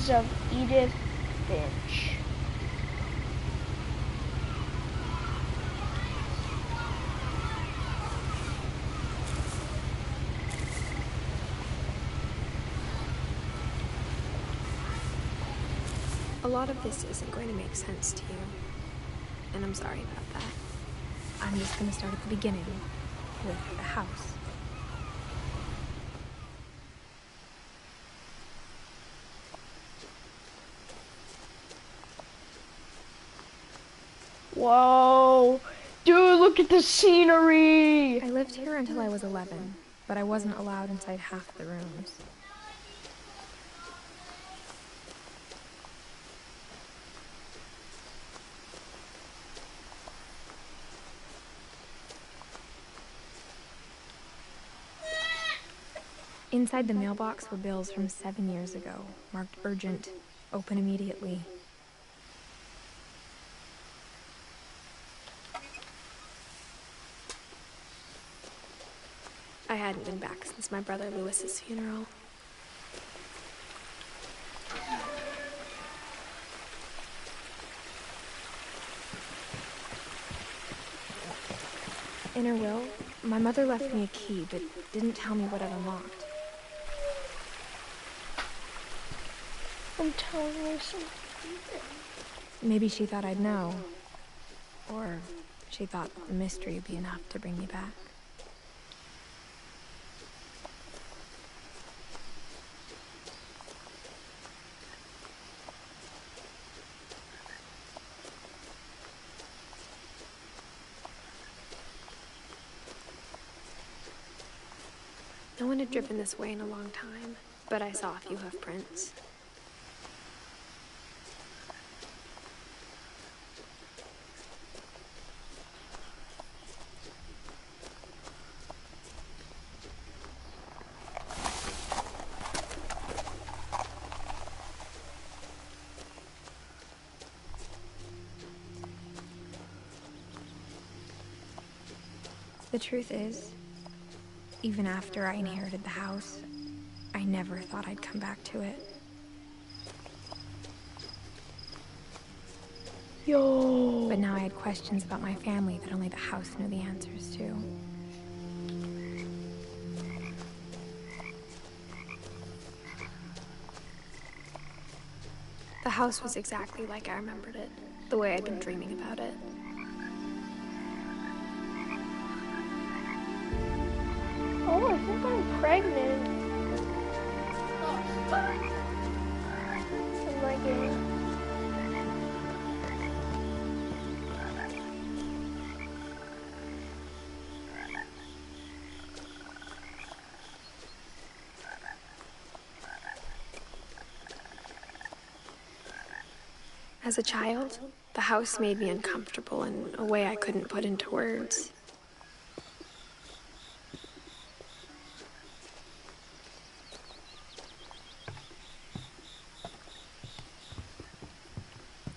Memories of Edith Finch. A lot of this isn't going to make sense to you, and I'm sorry about that. I'm just going to start at the beginning, with the house. Whoa! Dude, look at the scenery! I lived here until I was 11, but I wasn't allowed inside half the rooms. Inside the mailbox were bills from 7 years ago, marked urgent, open immediately. I hadn't been back since my brother Lewis's funeral. In her will, my mother left me a key, but didn't tell me what it unlocked. I'm telling you something. Maybe she thought I'd know. Or she thought the mystery would be enough to bring me back. No one had driven this way in a long time, but I saw a few hoof prints. The truth is, even after I inherited the house, I never thought I'd come back to it. Yo! But now I had questions about my family that only the house knew the answers to. The house was exactly like I remembered it, the way I'd been dreaming about it. Oh, I think I'm pregnant. In my game. As a child, the house made me uncomfortable in a way I couldn't put into words.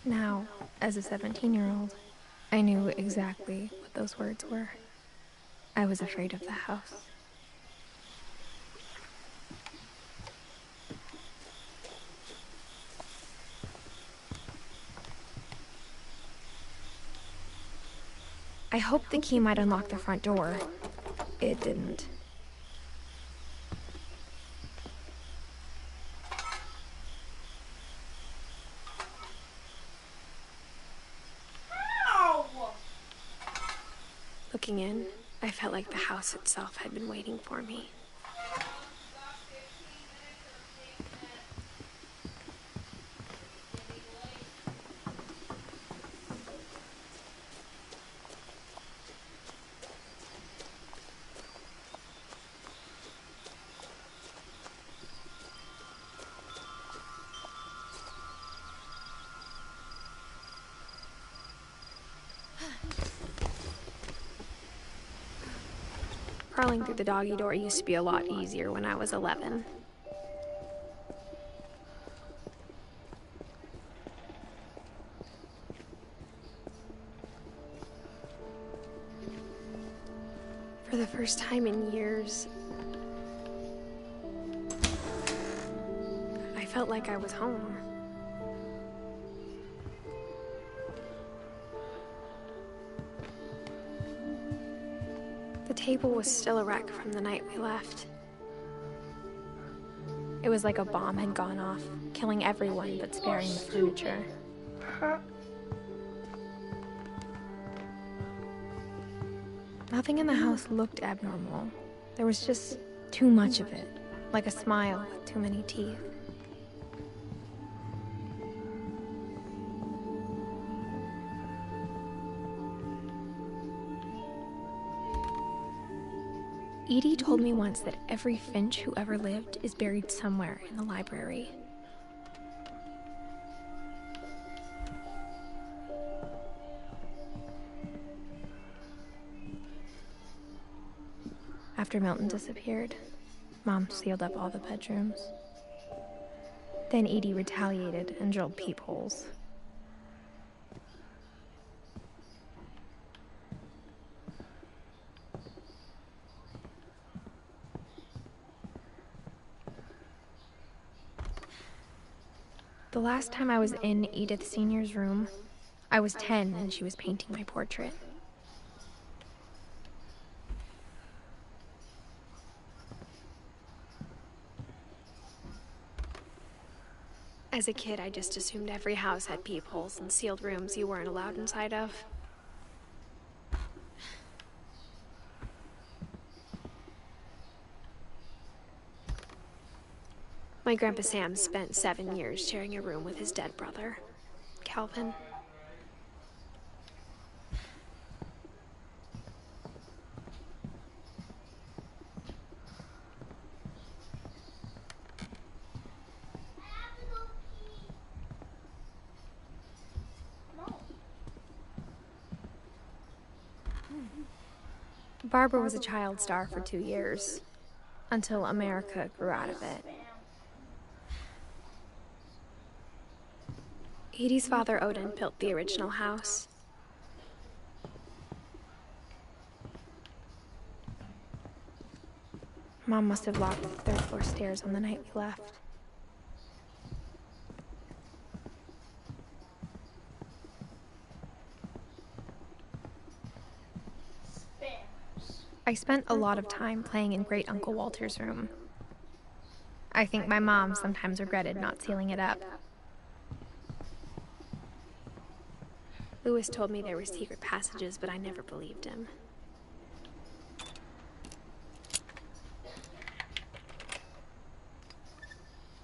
Now, as a 17-year-old, I knew exactly what those words were. I was afraid of the house. I hoped the key might unlock the front door. It didn't. Looking in, I felt like the house itself had been waiting for me. Crawling through the doggy door used to be a lot easier when I was 11. For the first time in years, I felt like I was home. The table was still a wreck from the night we left. It was like a bomb had gone off, killing everyone but sparing the furniture. Nothing in the house looked abnormal. There was just too much of it, like a smile with too many teeth. Edie told me once that every Finch who ever lived is buried somewhere in the library. After Milton disappeared, Mom sealed up all the bedrooms. Then Edie retaliated and drilled peepholes. The last time I was in Edith Sr.'s room, I was 10 and she was painting my portrait. As a kid, I just assumed every house had peepholes and sealed rooms you weren't allowed inside of. My Grandpa Sam spent 7 years sharing a room with his dead brother, Calvin. Barbara was a child star for 2 years, until America grew out of it. Edie's father, Odin, built the original house. Mom must have locked the third floor stairs on the night we left. I spent a lot of time playing in Great Uncle Walter's room. I think my mom sometimes regretted not sealing it up. Lewis told me there were secret passages, but I never believed him.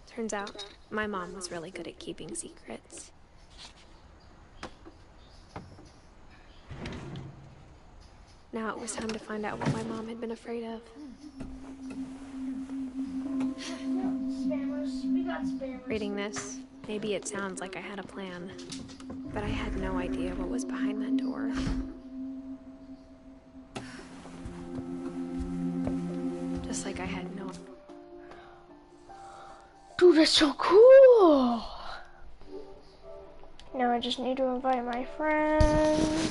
Turns out, my mom was really good at keeping secrets. Now it was time to find out what my mom had been afraid of. Reading this, maybe it sounds like I had a plan, but I had no idea what was behind that door. Just like I had no... Dude, that's so cool! Now I just need to invite my friends.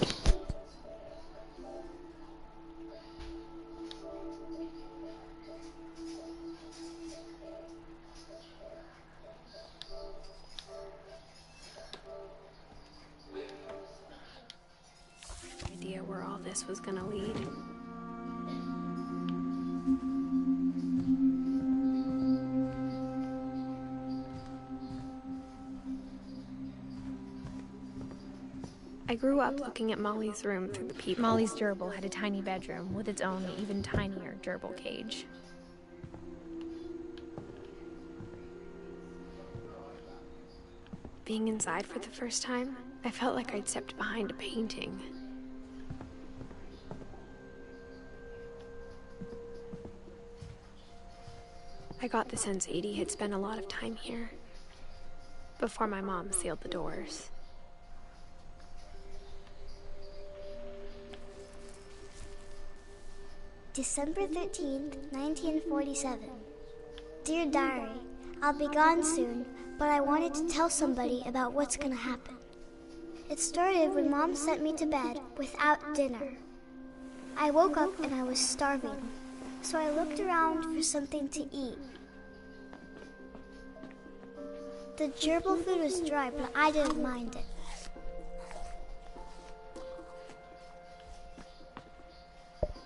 Idea where all this was gonna lead. I grew up looking at Molly's room through the peephole. Molly's gerbil had a tiny bedroom with its own even tinier gerbil cage. Being inside for the first time, I felt like I'd stepped behind a painting. I got the sense Edie had spent a lot of time here, before my mom sealed the doors. December 13th, 1947. Dear Diary, I'll be gone soon, but I wanted to tell somebody about what's gonna happen. It started when Mom sent me to bed without dinner. I woke up and I was starving, so I looked around for something to eat. The gerbil food was dry, but I didn't mind it.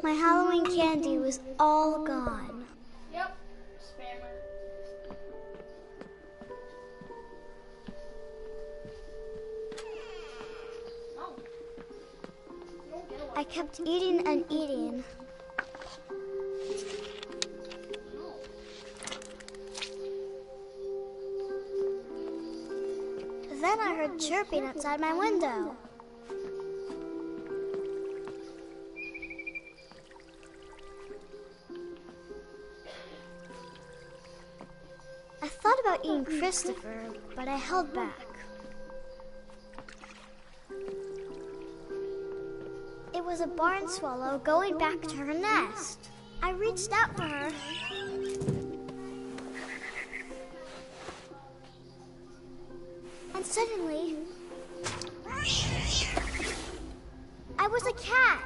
My Halloween candy was all gone. Yep, spammer. No. You don't get away. I kept eating and eating. Then I heard chirping outside my window. I thought about eating Christopher, but I held back. It was a barn swallow going back to her nest. I reached out for her. And suddenly, I was a cat.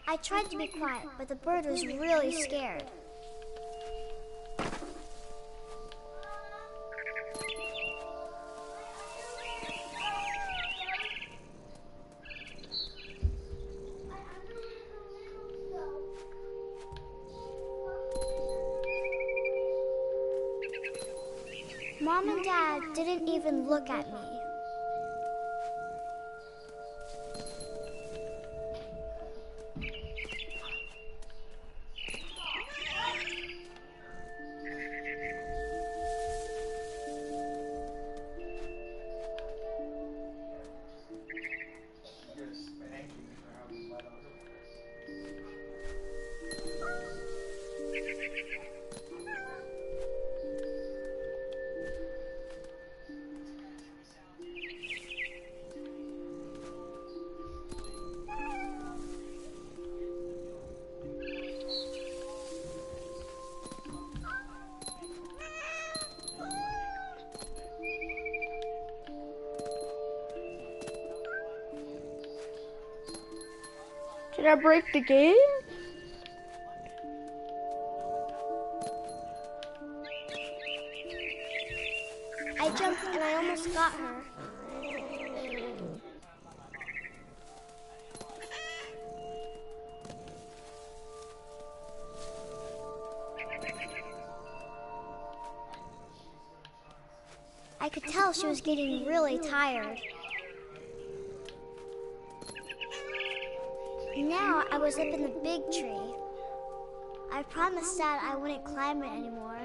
I tried to be quiet, but the bird was really scared. Mom and Dad didn't even look at me. Did I break the game? I jumped and I almost got her. I could tell she was getting really tired. Now I was up in the big tree. I promised Dad I wouldn't climb it anymore.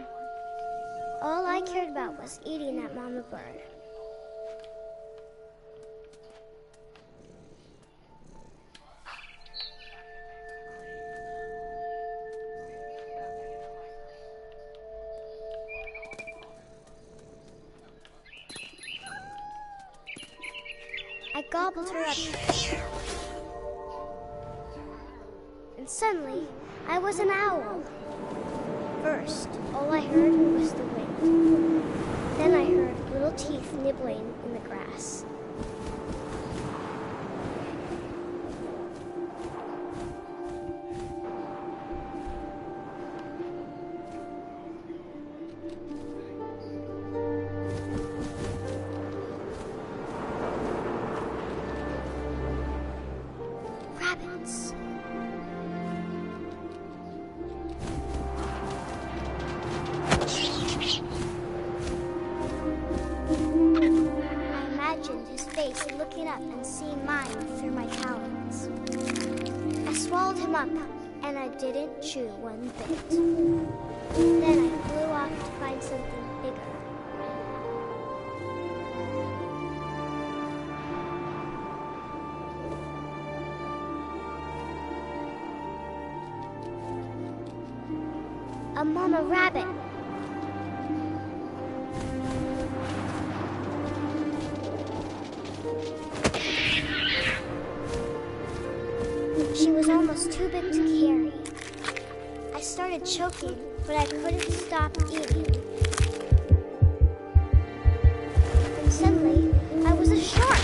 All I cared about was eating that mama bird. I gobbled her up. And suddenly, I was an owl. First, all I heard was the wind. Then I heard little teeth nibbling in the grass. Rabbits. His face looking up and seeing mine through my talons. I swallowed him up, and I didn't chew one bit. Then I flew off to find something bigger. A mama rabbit. She was almost too big to carry. I started choking, but I couldn't stop eating. And suddenly, I was a shark.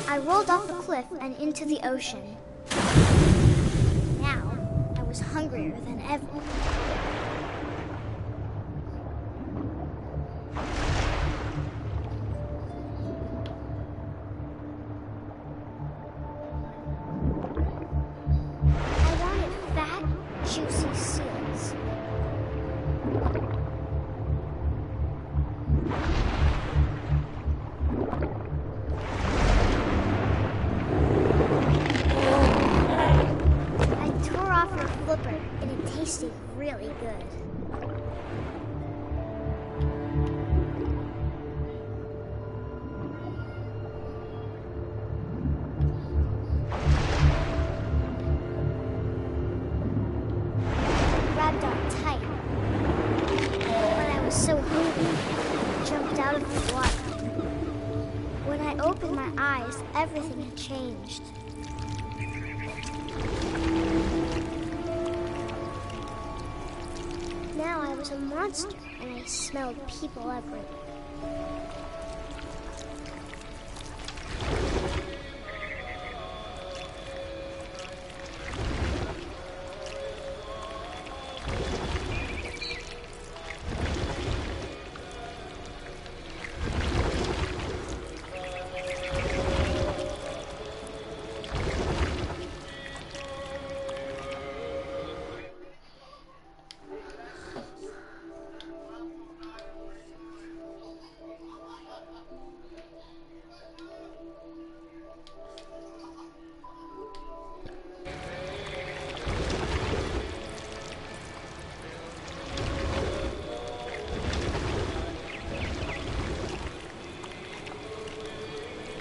I rolled off the cliff and into the ocean. Now, I was hungrier than ever. I wanted fat, juicy seals. I tore off her flipper, and it tasted really good. Grabbed on tight. When I was so hungry, I jumped out of the water. When I opened my eyes, everything had changed. Now I was a monster, and I smelled people everywhere.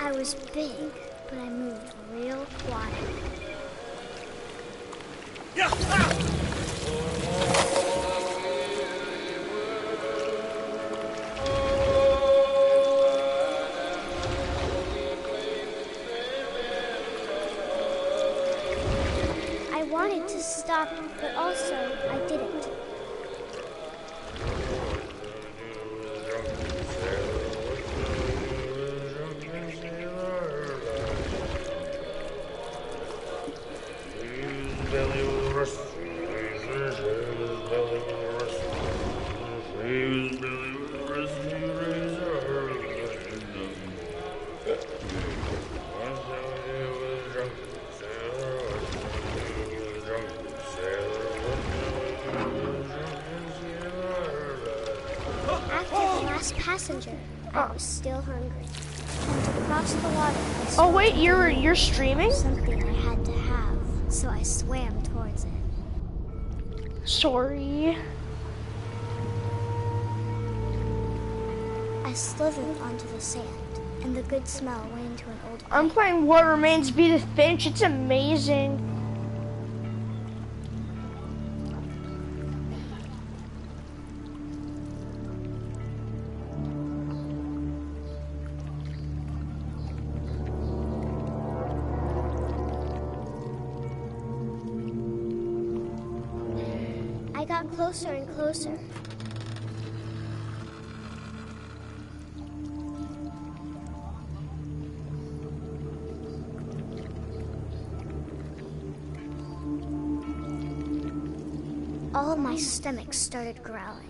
I was big, but I moved real quiet. I wanted to stop, but also I didn't. After the last passenger, I was still hungry. And to cross the water, I saw Oh wait, you're streaming? something I had to have, so I swam towards it. Sorry. I slithered onto the sand, and the good smell went into an old I'm playing What Remains of Edith Finch. It's amazing. I got closer and closer. All of my stomach started growling.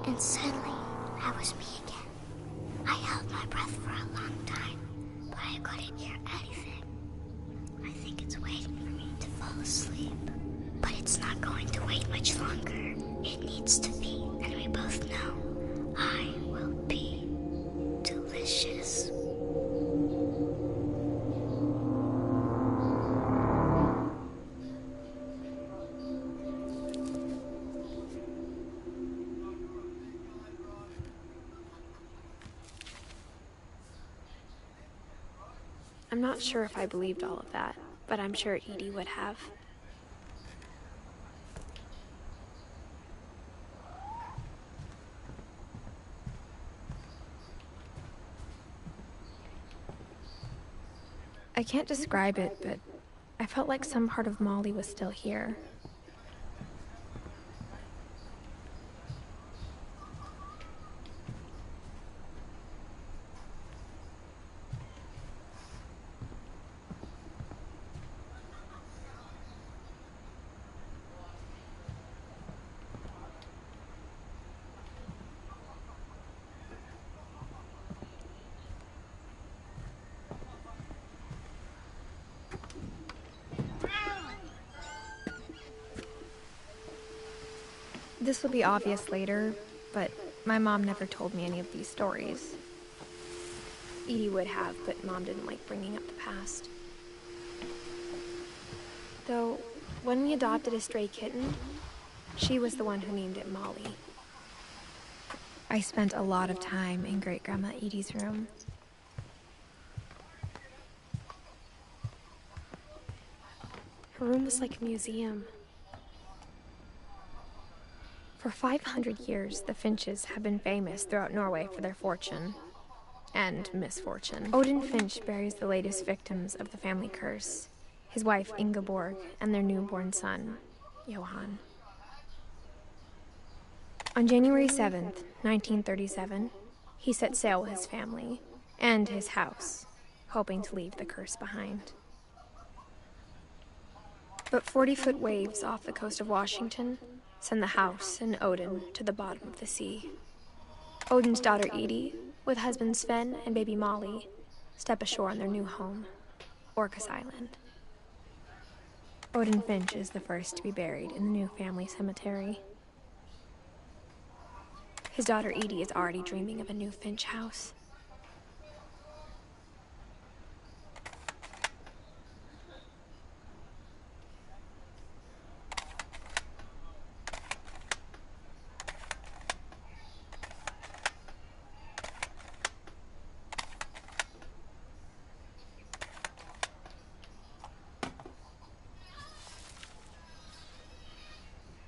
And suddenly, I was me again. I held my breath for a long time, but I couldn't hear anything. I think it's waiting for me to fall asleep. But it's not going to wait much longer. It needs to be, and we both know I will be delicious. I'm not sure if I believed all of that, but I'm sure Edie would have. I can't describe it, but I felt like some part of Molly was still here. This will be obvious later, but my mom never told me any of these stories. Edie would have, but Mom didn't like bringing up the past. Though, when we adopted a stray kitten, she was the one who named it Molly. I spent a lot of time in Great-Grandma Edie's room. Her room was like a museum. For 500 years, the Finches have been famous throughout Norway for their fortune and misfortune. Odin Finch buries the latest victims of the family curse, his wife Ingeborg and their newborn son, Johan. On January 7th, 1937, he set sail with his family and his house, hoping to leave the curse behind. But 40-foot waves off the coast of Washington send the house and Odin to the bottom of the sea. Odin's daughter Edie, with husband Sven and baby Molly, step ashore on their new home, Orcas Island. Odin Finch is the first to be buried in the new family cemetery. His daughter Edie is already dreaming of a new Finch house.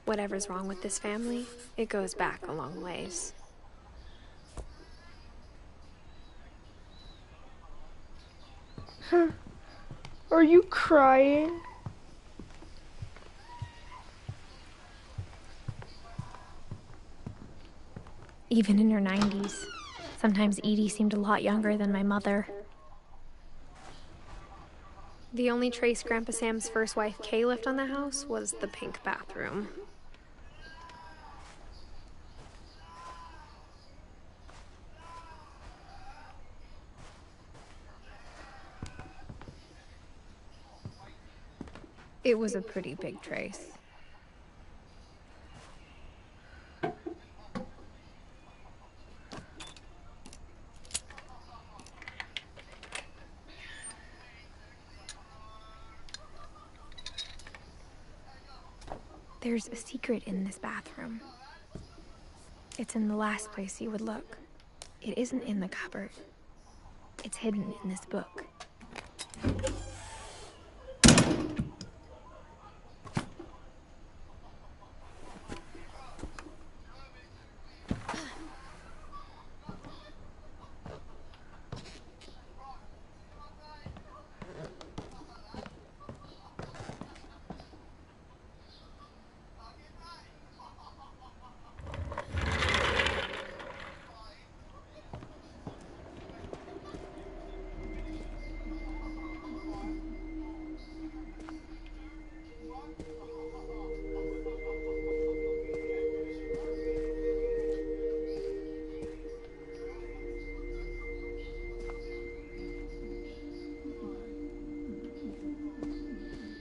Whatever's wrong with this family, it goes back a long ways. Are you crying? Even in her 90s, sometimes Edie seemed a lot younger than my mother. The only trace Grandpa Sam's first wife Kay left on the house was the pink bathroom. It was a pretty big trace. There's a secret in this bathroom. It's in the last place you would look. It isn't in the cupboard. It's hidden in this book.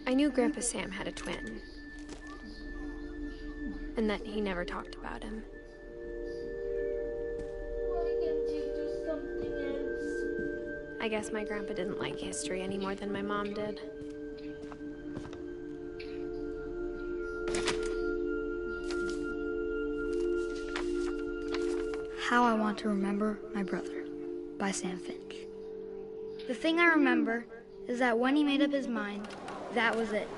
I knew Grandpa Sam had a twin, and that he never talked about him. Why can't you do something else? I guess my grandpa didn't like history any more than my mom did. How I Want to Remember My Brother by Sam Finch. The thing I remember is that when he made up his mind, that was it.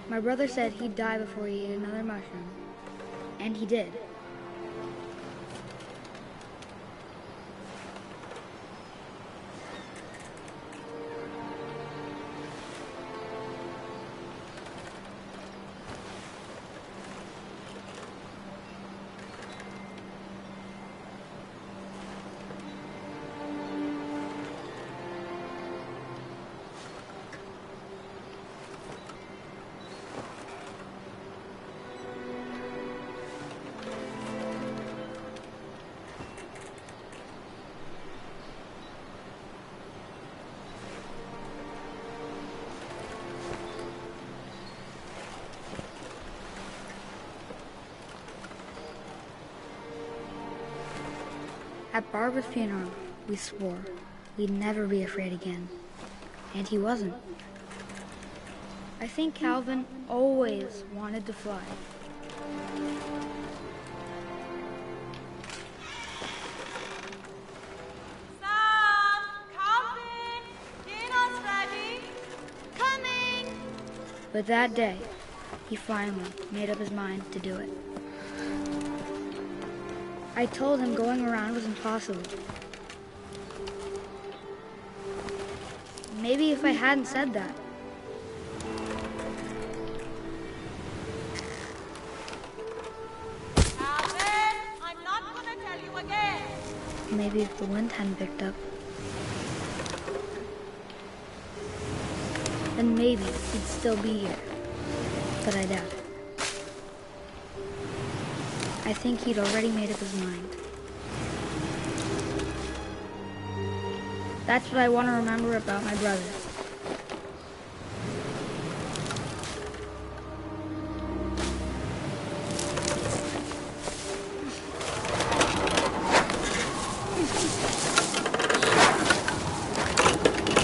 My brother said he'd die before he ate another mushroom. And he did. At Barbara's funeral, we swore we'd never be afraid again. And he wasn't. I think Calvin always wanted to fly. Sam! Calvin! Dinner's ready! Coming! But that day, he finally made up his mind to do it. I told him going around was impossible. Maybe if I hadn't said that, Calvin! I'm not gonna tell you again! maybe if the wind hadn't picked up, then maybe he'd still be here. But I doubt it. I think he'd already made up his mind. That's what I want to remember about my brother.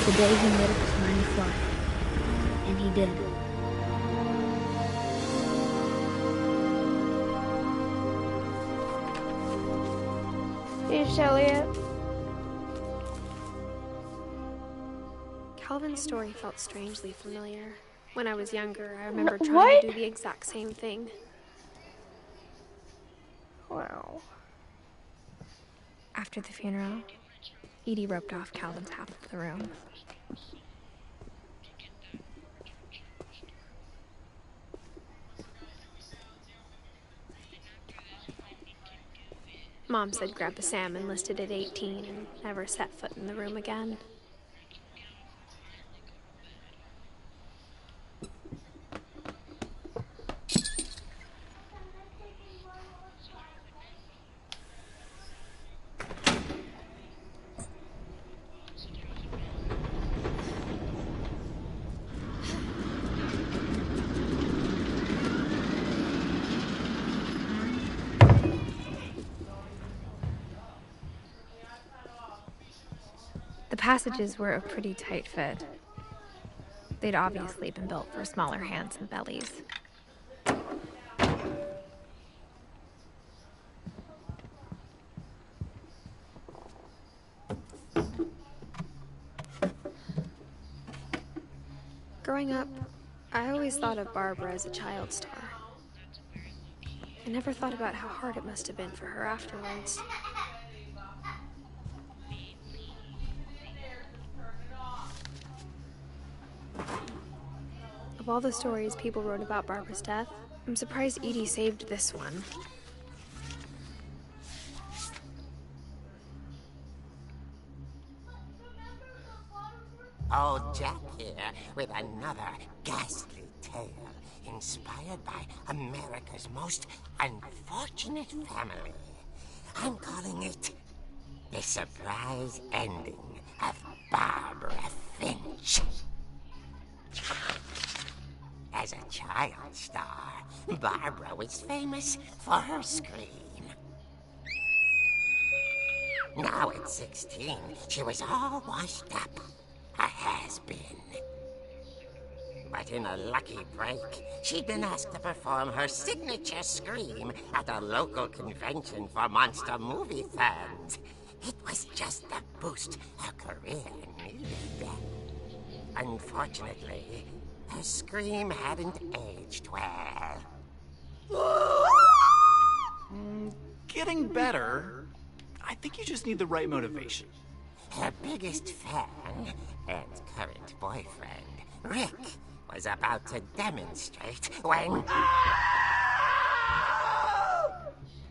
The day he made up his mind to fly. And he did. Here's Elliot. Calvin's story felt strangely familiar. When I was younger, I remember trying What? to do the exact same thing. Wow. After the funeral, Edie roped off Calvin's half of the room. Mom said Grandpa Sam enlisted at 18 and never set foot in the room again. The passages were a pretty tight fit. They'd obviously been built for smaller hands and bellies. Growing up, I always thought of Barbara as a child star. I never thought about how hard it must have been for her afterwards. Of all the stories people wrote about Barbara's death, I'm surprised Edie saved this one. Old Jack here with another ghastly tale inspired by America's most unfortunate family. I'm calling it The Surprise Ending of Barbara Finch. As a child star, Barbara was famous for her scream. Now at 16, she was all washed up. A has-been. But in a lucky break, she'd been asked to perform her signature scream at a local convention for monster movie fans. It was just the boost her career needed. Unfortunately, her scream hadn't aged well. Getting better. I think you just need the right motivation. Her biggest fan and current boyfriend, Rick, was about to demonstrate when...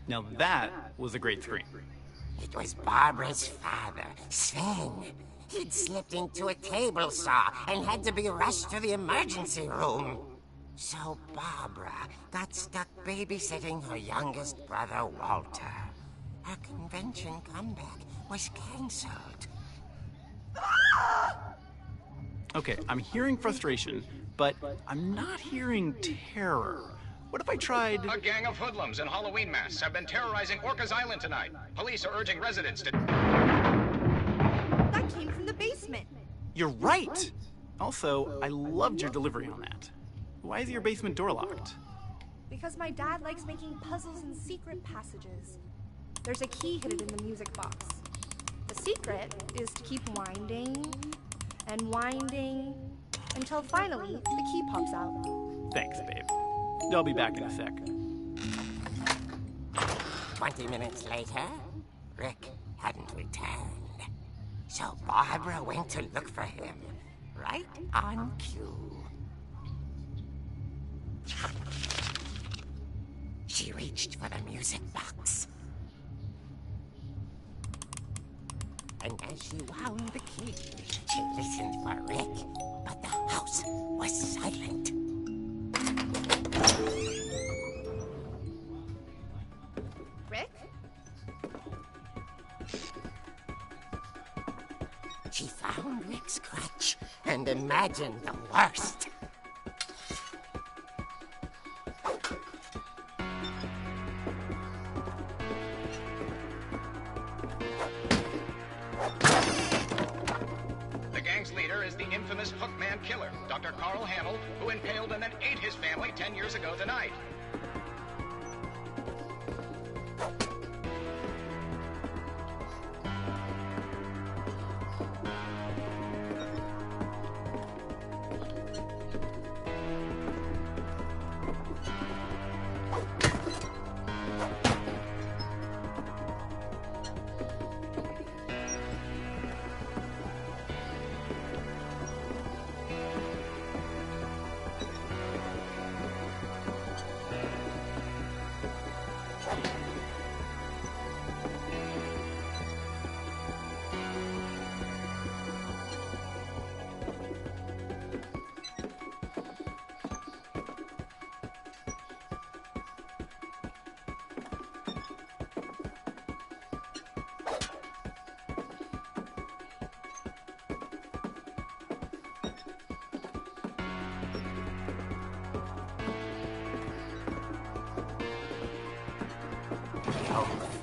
Now that was a great scream. It was Barbara's father, Sven. He'd slipped into a table saw and had to be rushed to the emergency room. So Barbara got stuck babysitting her youngest brother, Walter. Her convention comeback was cancelled. Okay, I'm hearing frustration, but I'm not hearing terror. What if I tried... A gang of hoodlums in Halloween masks have been terrorizing Orca's Island tonight. Police are urging residents to... That came from the basement. You're right! Also, I loved your delivery on that. Why is your basement door locked? Because my dad likes making puzzles and secret passages. There's a key hidden in the music box. The secret is to keep winding and winding until finally the key pops out. Thanks, babe. I'll be back in a sec. 20 minutes later, Rick hadn't returned. So Barbara went to look for him, right on cue. She reached for the music box. And as she wound the key, she listened for Rick, but the house was silent. Rick? She found Rick's crutch and imagined the worst. The gang's leader is the infamous Hookman killer, Dr. Carl Hamill, who impaled and then ate his family 10 years ago tonight.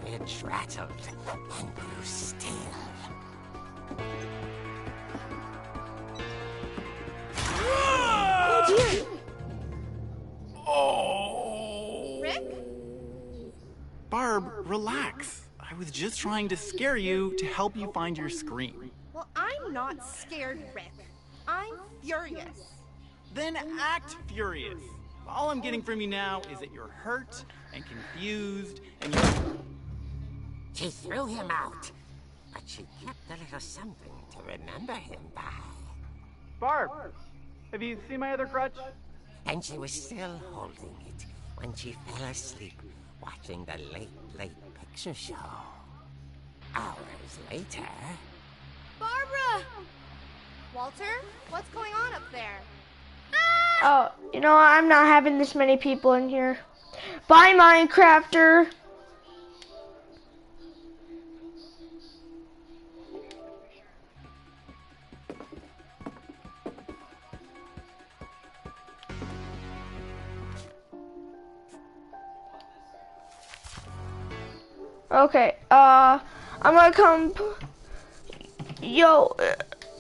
Finch rattled and grew still. Oh! Rick? Barb, relax. I was just trying to scare you to help you find your scream. Well, I'm not scared, Rick. I'm furious. Then act furious. All I'm getting from you now is that you're hurt and confused and you're... She threw him out, but she kept a little something to remember him by. Barb, have you seen my other crutch? And she was still holding it when she fell asleep watching the late picture show. Hours later... Barbara! Walter, what's going on up there? Oh, you know, I'm not having this many people in here. Bye, Minecrafter. Okay, I'm gonna come...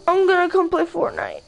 I'm gonna come play Fortnite.